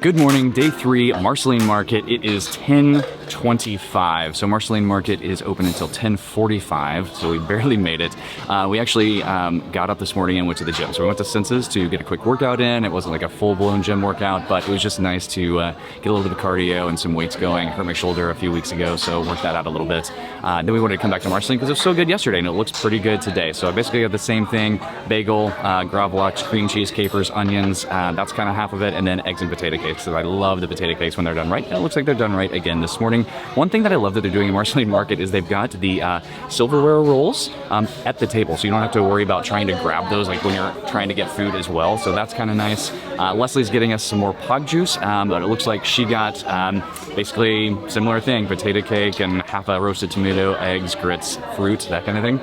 Good morning, day 3, Marceline Market. It is 10:25, so Marceline Market is open until 10:45, so we barely made it. We actually got up this morning and went to the gym. So we went to Senses to get a quick workout in. It wasn't like a full-blown gym workout, but it was just nice to get a little bit of cardio and some weights going. Hurt my shoulder a few weeks ago, so worked that out a little bit. Then we wanted to come back to Marceline because it was so good yesterday, and it looks pretty good today. So I basically got the same thing: bagel, gravlax, cream cheese, capers, onions. That's kind of half of it, and then eggs and potato cakes. So I love the potato cakes when they're done right, and it looks like they're done right again this morning. One thing that I love that they're doing in Marceline Market is they've got the silverware rolls at the table, so you don't have to worry about trying to grab those like when you're trying to get food as well. So that's kind of nice. Leslie's getting us some more pog juice, but it looks like she got basically similar thing: potato cake and half a roasted tomato, eggs, grits, fruit, that kind of thing.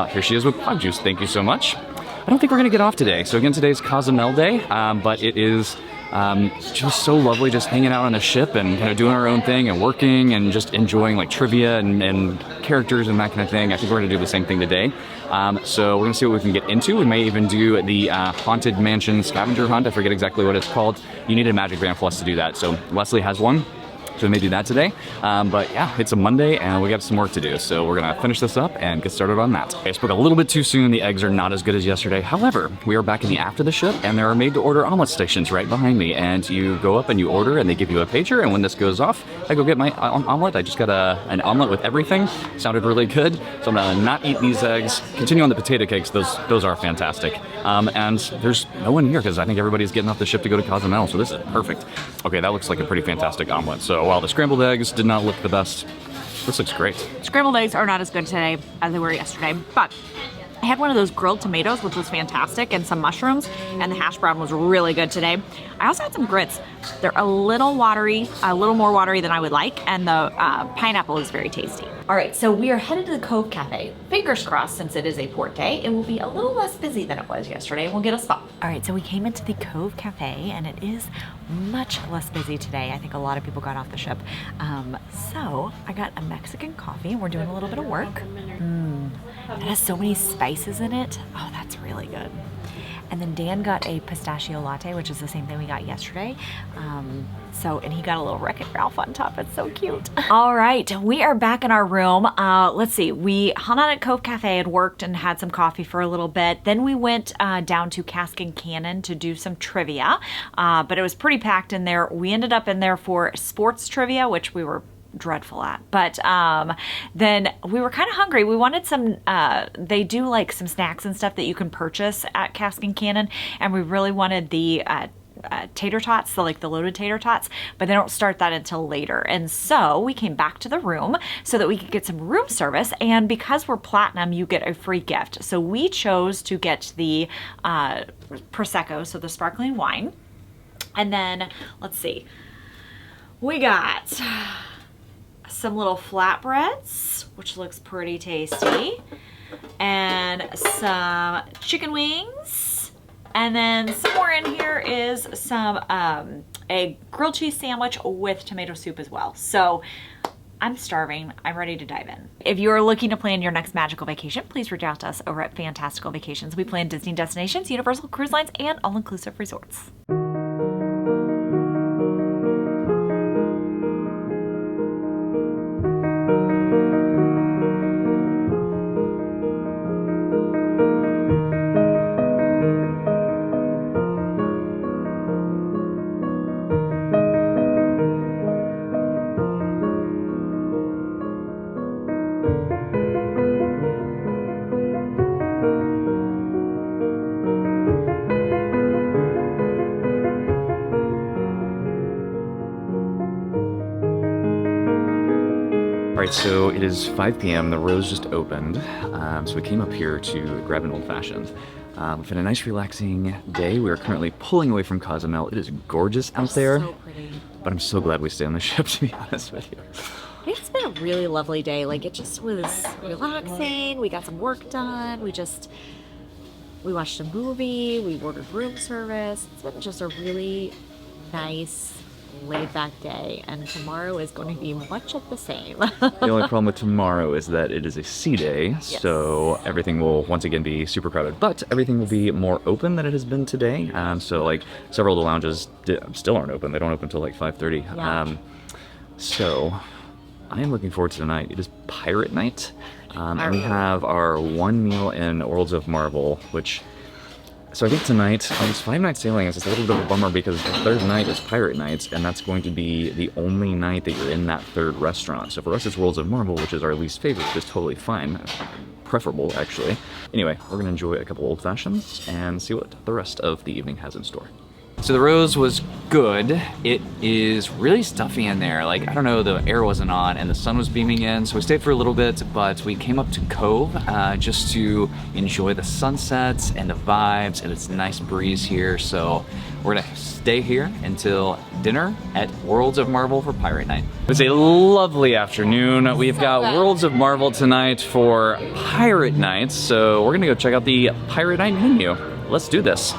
Here she is with pog juice. Thank you so much. I don't think we're gonna get off today. So again, today's Cozumel day, but it is just so lovely just hanging out on a ship and kind of doing our own thing and working and just enjoying like trivia and characters and that kind of thing. I think we're gonna do the same thing today. So we're gonna see what we can get into. We may even do the Haunted Mansion Scavenger Hunt. I forget exactly what it's called. You need a magic band for us to do that. So Leslie has one. So we may do that today, but yeah, it's a Monday and we got some work to do. So we're gonna finish this up and get started on that. I spoke a little bit too soon. The eggs are not as good as yesterday. However, we are back in the after the ship, and there are made to order omelet stations right behind me. And you go up and you order, and they give you a pager. And when this goes off, I go get my omelet. I just got an omelet with everything. Sounded really good. So I'm gonna not eat these eggs. Continue on the potato cakes. Those are fantastic. And there's no one here because I think everybody's getting off the ship to go to Cozumel. So this is perfect. Okay, that looks like a pretty fantastic omelet. So while the scrambled eggs did not look the best, this looks great. Scrambled eggs are not as good today as they were yesterday, but I had one of those grilled tomatoes, which was fantastic, and some mushrooms, and the hash brown was really good today. I also had some grits. They're a little watery, a little more watery than I would like, and the pineapple is very tasty. All right, so we are headed to the Cove Cafe. Fingers crossed, since it is a port day, it will be a little less busy than it was yesterday. We'll get a spot. All right, so we came into the Cove Cafe, and it is much less busy today. I think a lot of people got off the ship. So I got a Mexican coffee, and we're doing a little bit of work. It has so many spices in it. Oh, that's really good. And then Dan got a pistachio latte, which is the same thing we got yesterday. And he got a little Wreck-It Ralph on top. It's so cute. All right, we are back in our room. Let's see, we hung out at Cove Cafe and worked and had some coffee for a little bit. Then we went down to Cask and Cannon to do some trivia, but it was pretty packed in there. We ended up in there for sports trivia, which we were dreadful at, but then we were kind of hungry. We wanted some they do like some snacks and stuff that you can purchase at Cask and Cannon, and we really wanted the tater tots, the loaded tater tots, but they don't start that until later. And so we came back to the room so that we could get some room service, and because we're platinum, you get a free gift. So we chose to get the Prosecco, so the sparkling wine, and then let's see, we got some little flatbreads, which looks pretty tasty, and some chicken wings, and then somewhere in here is some a grilled cheese sandwich with tomato soup as well. So I'm starving. I'm ready to dive in. If you're looking to plan your next magical vacation, please reach out to us over at Fantastical Vacations. We plan Disney destinations, Universal Cruise Lines, and all-inclusive resorts. All right, so it is 5 p.m. The Rose just opened, so we came up here to grab an old-fashioned. We've had a nice, relaxing day. We are currently pulling away from Cozumel. It is gorgeous out there, so pretty. But I'm so glad we stay on the ship, to be honest with you. It's been a really lovely day. Like, it just was relaxing. We got some work done. We watched a movie. We ordered room service. It's been just a really nice, laid back day, and tomorrow is going to be much of the same. The only problem with tomorrow is that it is a sea day, Yes. so everything will once again be super crowded. But everything will be more open than it has been today. So like several of the lounges still aren't open. They don't open until like 5:30. Yeah. So I am looking forward to tonight. It is Pirate Night, and we Pirate. have our one meal in Worlds of Marvel, which. So I think tonight, on this 5-night sailing, it's just a little bit of a bummer because the third night is Pirate Night, and that's going to be the only night that you're in that third restaurant. So for us, it's Worlds of Marvel, which is our least favorite, which is totally fine. Preferable, actually. Anyway, we're going to enjoy a couple old fashions and see what the rest of the evening has in store. So the Rose was good. It is really stuffy in there. Like, I don't know, the air wasn't on and the sun was beaming in, so we stayed for a little bit, but we came up to Cove just to enjoy the sunsets and the vibes, and it's a nice breeze here, so we're gonna stay here until dinner at Worlds of Marvel for Pirate Night. It's a lovely afternoon. We've got Worlds of Marvel tonight for Pirate Night, so we're gonna go check out the Pirate Night menu. Let's do this.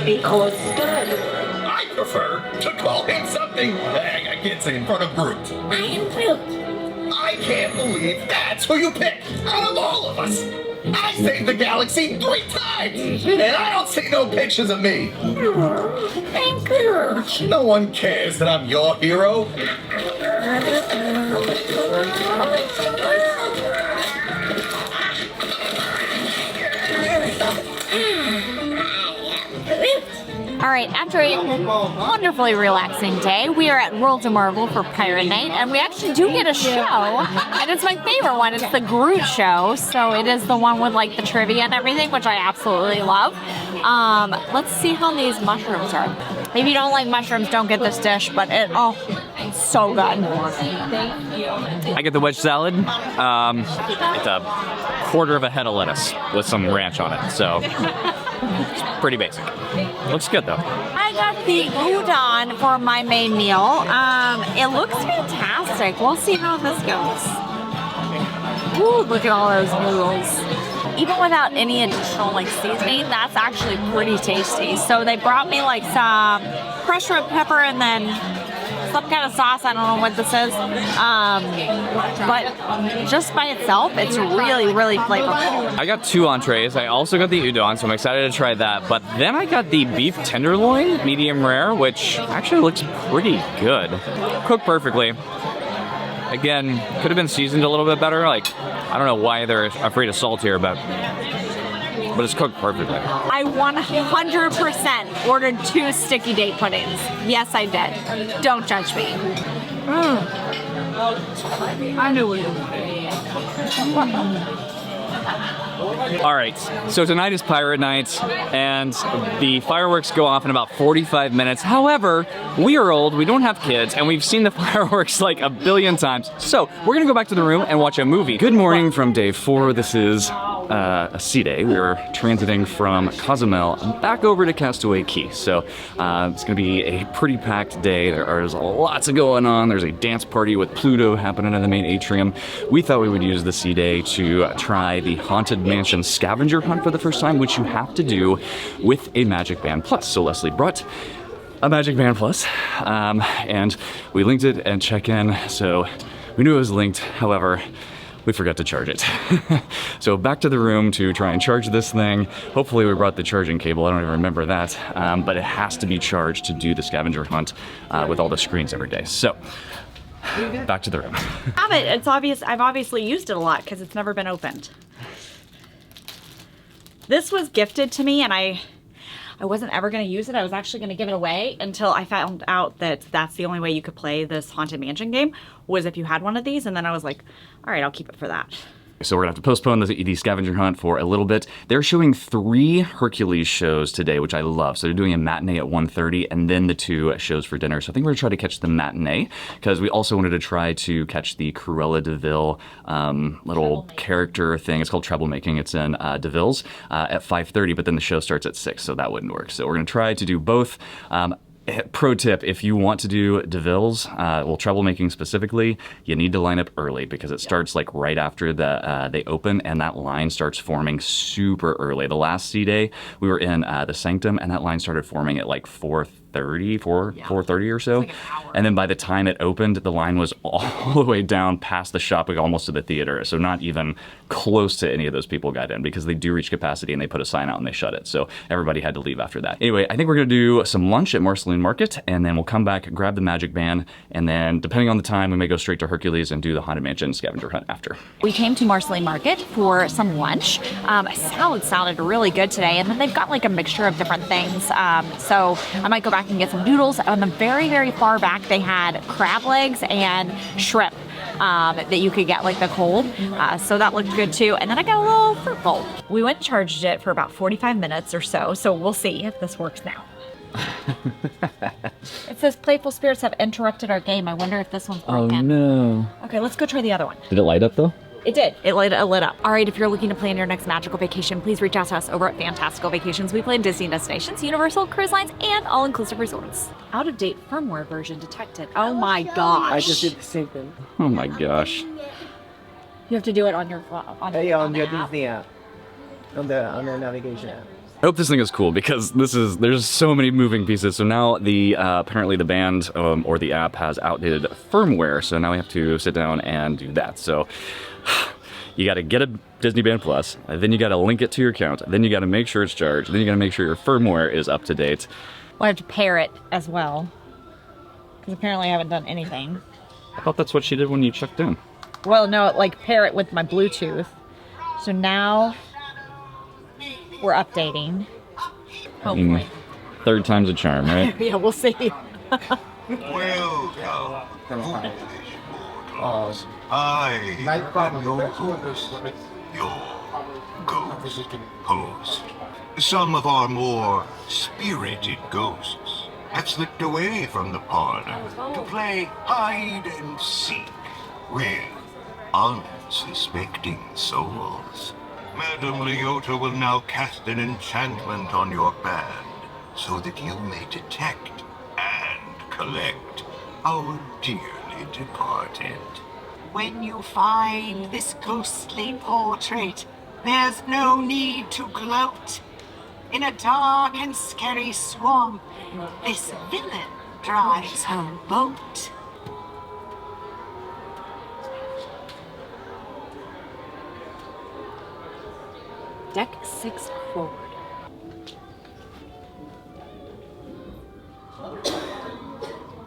Because I prefer to call him something I can't say in front of Groot. I am Groot. I can't believe that's who you picked out of all of us. I saved the galaxy 3 times, and I don't see no pictures of me. I'm Groot. No one cares that I'm your hero. All right, after a wonderfully relaxing day, we are at Worlds of Marvel for Pirate Night, and we actually do get a show, and it's my favorite one. It's the Groot show, so it is the one with like the trivia and everything, which I absolutely love. Let's see how these mushrooms are. If you don't like mushrooms, don't get this dish, but it's so good. I get the wedge salad. It's a quarter of a head of lettuce with some ranch on it, so it's pretty basic. Looks good though. I got the udon for my main meal. It looks fantastic. We'll see how this goes. Ooh, look at all those noodles. Even without any additional like seasoning, that's actually pretty tasty. So they brought me like some crushed red pepper and then some kind of sauce. I don't know what this is. But just by itself, it's really, really flavorful. I got 2 entrees. I also got the udon, so I'm excited to try that. But then I got the beef tenderloin, medium rare, which actually looks pretty good. Cooked perfectly. Again, could have been seasoned a little bit better. Like, I don't know why they're afraid of salt here, but it's cooked perfectly. I 100% ordered 2 sticky date puddings. Yes, I did. Don't judge me. I knew it. All right, so tonight is Pirate Night, and the fireworks go off in about 45 minutes. However, we are old, we don't have kids, and we've seen the fireworks like a billion times. So we're gonna go back to the room and watch a movie. Good morning from day 4. This is a sea day. We are transiting from Cozumel back over to Castaway Cay. So it's gonna be a pretty packed day. There's lots of going on. There's a dance party with Pluto happening in the main atrium. We thought we would use the sea day to try the Haunted Mansion Scavenger Hunt for the first time, which you have to do with a Magic Band Plus. So Leslie brought a Magic Band Plus, and we linked it and check in. So we knew it was linked. However, we forgot to charge it. So back to the room to try and charge this thing. Hopefully we brought the charging cable. I don't even remember that. But it has to be charged to do the scavenger hunt with all the screens every day. So back to the room. It's obvious. I've obviously used it a lot because it's never been opened. This was gifted to me, and I wasn't ever going to use it. I was actually going to give it away until I found out that that's the only way you could play this Haunted Mansion game was if you had one of these, and then I was like, all right, I'll keep it for that. So we're gonna have to postpone the scavenger hunt for a little bit. They're showing 3 Hercules shows today, which I love. So they're doing a matinee at 1:30 and then the 2 shows for dinner. So I think we're gonna try to catch the matinee because we also wanted to try to catch the Cruella de Vil little character thing. It's called Troublemaking. It's in DeVille's at 5:30, but then the show starts at 6, so that wouldn't work. So we're gonna try to do both. Pro tip, if you want to do DeVille's, Troublemaking specifically, you need to line up early because it starts like right after they open, and that line starts forming super early. The last sea day, we were in the Sanctum, and that line started forming at like 4:30 4:30, 4:30 or so. It's like an hour. And then by the time it opened, the line was all the way down past the shop, like almost to the theater. So not even close to any of those people got in, because they do reach capacity and they put a sign out and they shut it. So everybody had to leave after that. Anyway, I think we're going to do some lunch at Marceline Market, and then we'll come back, grab the Magic Band, and then depending on the time, we may go straight to Hercules and do the Haunted Mansion Scavenger Hunt after. We came to Marceline Market for some lunch. Salad sounded really good today, and then they've got like a mixture of different things. So I might go back and get some noodles. On the very, very far back, they had crab legs and shrimp that you could get like the cold. So that looked good too. And then I got a little fruit bowl. We went and charged it for about 45 minutes or so. So we'll see if this works now. It says playful spirits have interrupted our game. I wonder if this one's broken. Oh no. Okay, let's go try the other one. Did it light up though? It did. It lit up. All right, if you're looking to plan your next magical vacation, please reach out to us over at Fantastical Vacations. We plan Disney destinations, Universal, cruise lines, and all-inclusive resorts. Out-of-date firmware version detected. Oh my gosh. I just did the same thing. Oh my gosh. You have to do it on your phone. On On the the app. Disney app. On the navigation app. I hope this thing is cool, because there's so many moving pieces. So now the apparently the band or the app has outdated firmware. So now we have to sit down and do that. So you got to get a Disney Band Plus, and then you got to link it to your account, then you got to make sure it's charged, and then you got to make sure your firmware is up to date. We'll have to pair it as well, because apparently I haven't done anything. I thought that's what she did when you checked in. Well, no, like pair it with my Bluetooth. So now we're updating. Hopefully. Third time's a charm, right? Yeah, we'll see. Welcome. I am your host. Some of our more spirited ghosts have slipped away from the parlor to play hide and seek with unsuspecting souls. Madame Leota will now cast an enchantment on your band so that you may detect and collect our dearly departed. When you find this ghostly portrait, there's no need to gloat. In a dark and scary swamp, this villain drives her boat. Deck 6 forward.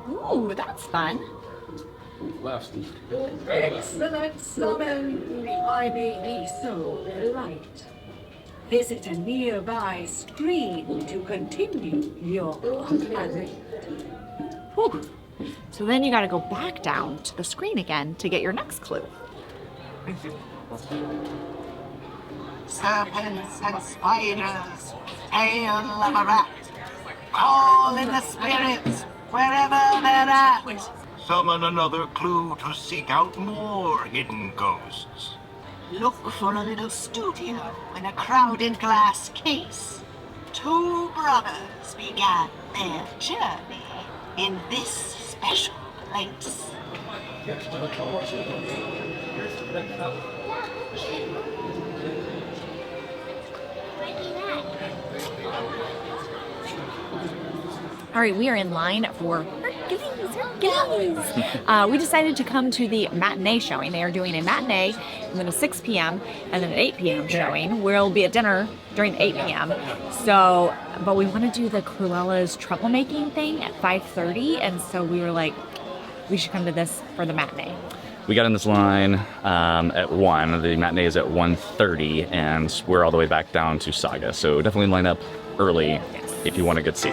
Ooh, that's fun. Excellent summon, I may be so light. Visit a nearby screen to continue your planning. Whew. So then you gotta go back down to the screen again to get your next clue. Serpents and spiders, tail of a rat. Call in the spirits wherever they're at. Summon another clue to seek out more hidden ghosts. Look for a little studio in a crowded glass case. Two brothers began their journey in this special place. All right, we are in line for Hercules. We decided to come to the matinee showing. They are doing a matinee and then a 6 p.m. and then an 8 p.m. showing. We'll be at dinner during 8 p.m. So, but we want to do the Cruella's troublemaking thing at 5:30, and so we were like, we should come to this for the matinee. We got in this line at 1. The matinee is at 1:30, and we're all the way back down to Saga. So definitely line up early if you want a good seat.